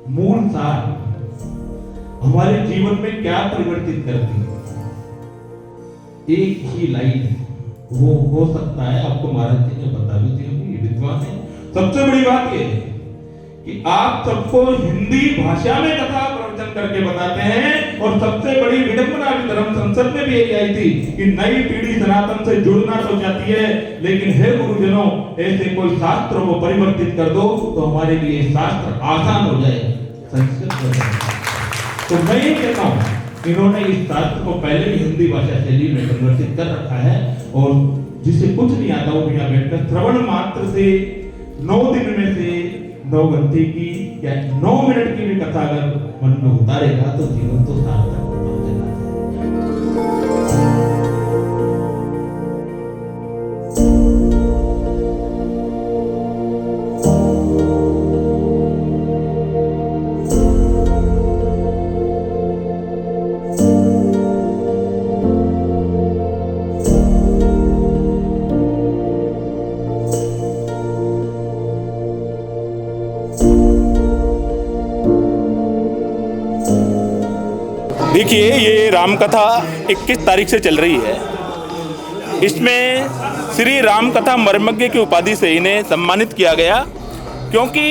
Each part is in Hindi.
मूल सार हमारे जीवन में क्या परिवर्तित करती है, एक ही लाइन वो हो सकता है। आपको महाराज जी ने बता भी दिया, विद्वान है। सबसे बड़ी बात ये है कि आप सबको हिंदी भाषा में कथा प्रवचन करके बताते हैं, और सबसे बड़ी विडंबना भी धर्म संसद में भी यही आई थी कि नई पीढ़ी सनातन से जुड़ना तो चाहती है, लेकिन हे गुरुजनों, ऐसे कोई शास्त्र को परिवर्तित कर दो तो हमारे लिए शास्त्र आसान हो जाए, संस्कृत हो जाए। तो मैं ये कहता हूँ, इन्होंने इस शास्त्र को पहले भी हिंदी भाषा शैली में परिवर्तित कर रखा है, और जिसे कुछ नहीं आता वो बिना बैठकर श्रवण मात्र से 9 दिन में से 9 घंटे की या 9 मिनट की भी कथा अगर मन में उतारेगा तो जीवन तो सार्थक हो जाएगा। देखिए, ये रामकथा 21 तारीख से चल रही है। इसमें श्री रामकथा मर्मज्ञ की उपाधि से इन्हें सम्मानित किया गया, क्योंकि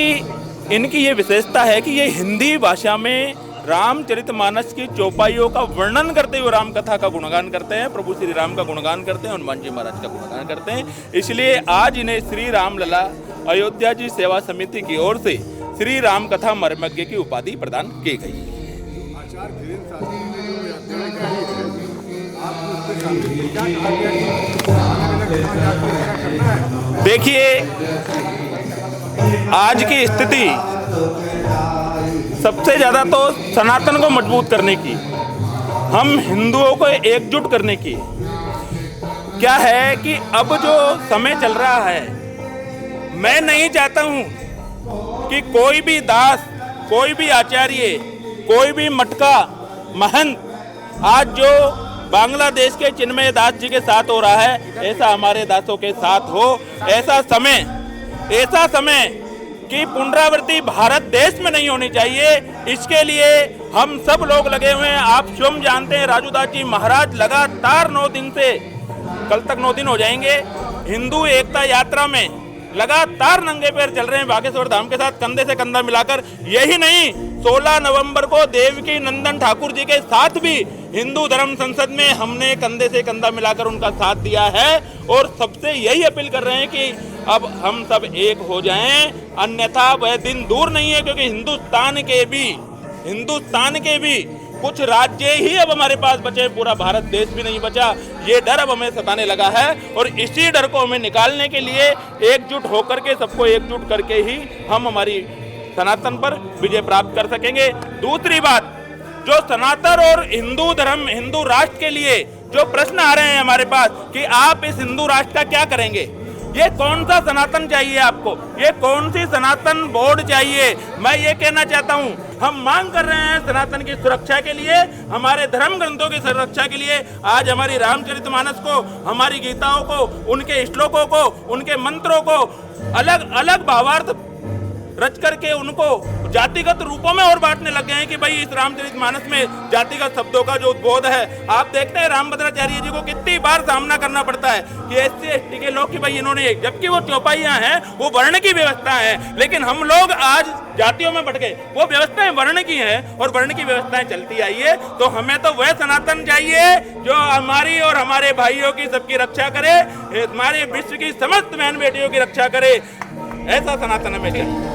इनकी ये विशेषता है कि ये हिंदी भाषा में रामचरितमानस की चौपाइयों का वर्णन करते हुए रामकथा का गुणगान करते हैं, प्रभु श्री राम का गुणगान करते हैं, हनुमान जी महाराज का गुणगान करते हैं। इसलिए आज इन्हें श्री रामलला अयोध्या जी सेवा समिति की ओर से श्री रामकथा मर्मज्ञ की उपाधि प्रदान की गई। देखिए, आज की स्थिति सबसे ज्यादा तो सनातन को मजबूत करने की, हम हिंदुओं को एकजुट करने की। क्या है कि अब जो समय चल रहा है, मैं नहीं चाहता हूं कि कोई भी दास, कोई भी आचार्य, कोई भी मटका महंत आज जो बांग्लादेश के चिन्मय दास जी के साथ हो रहा है, ऐसा हमारे दासों के साथ हो। ऐसा समय कि पुनरावृत्ति भारत देश में नहीं होनी चाहिए। इसके लिए हम सब लोग लगे हुए हैं। आप स्वयं जानते हैं, राजूदास जी महाराज लगातार 9 दिन से, कल तक 9 दिन हो जाएंगे, हिंदू एकता यात्रा में लगातार नंगे पैर चल रहे हैं बागेश्वर धाम के साथ, कंधे से कंधा मिलाकर। यही नहीं, 16 नवंबर को देवकी नंदन ठाकुर जी के साथ भी हिंदू धर्म संसद में हमने कंधे से कंधा मिलाकर उनका साथ दिया है, और सबसे यही अपील कर रहे हैं कि अब हम सब एक हो जाएं, अन्यथा वह दिन दूर नहीं है। क्योंकि हिंदुस्तान के भी कुछ राज्य ही अब हमारे पास बचे, पूरा भारत देश भी नहीं बचा। ये डर अब हमें सताने लगा है, और इसी डर को हमें निकालने के लिए एकजुट होकर के, सबको एकजुट करके ही हम हमारी सनातन पर विजय प्राप्त कर सकेंगे। दूसरी बात, जो सनातन और हिंदू धर्म, हिंदू राष्ट्र के लिए जो प्रश्न आ रहे हैं हमारे पास कि आप इस हिंदू राष्ट्र का क्या करेंगे, ये कौन सा सनातन चाहिए आपको, ये कौन सी सनातन बोर्ड चाहिए, मैं ये कहना चाहता हूँ, हम मांग कर रहे हैं सनातन की सुरक्षा के लिए, हमारे धर्म ग्रंथों की सुरक्षा के लिए। आज हमारी रामचरितमानस को, हमारी गीताओं को, उनके श्लोकों को, उनके मंत्रों को अलग अलग भावार्थ रच करके उनको जातिगत रूपों में और बांटने लग गए हैं कि भाई इस रामचरितमानस में जातिगत शब्दों का जो उद्बोध है। आप देखते हैं रामभद्राचार्य जी को कितनी बार सामना करना पड़ता है कि SC/ST के लोग कि भाई इन्होंने, जबकि वो चौपाइयां हैं, वो वर्ण की व्यवस्था है, लेकिन हम लोग आज जातियों में बढ़ गए। वो व्यवस्थाएं वर्ण की हैं और वर्ण की व्यवस्थाएं चलती आई है। तो हमें तो वह सनातन चाहिए जो हमारी और हमारे भाइयों की सबकी रक्षा करे, हमारे विश्व की समस्त बहन बेटियों की रक्षा करे। ऐसा सनातन हमें चाहिए।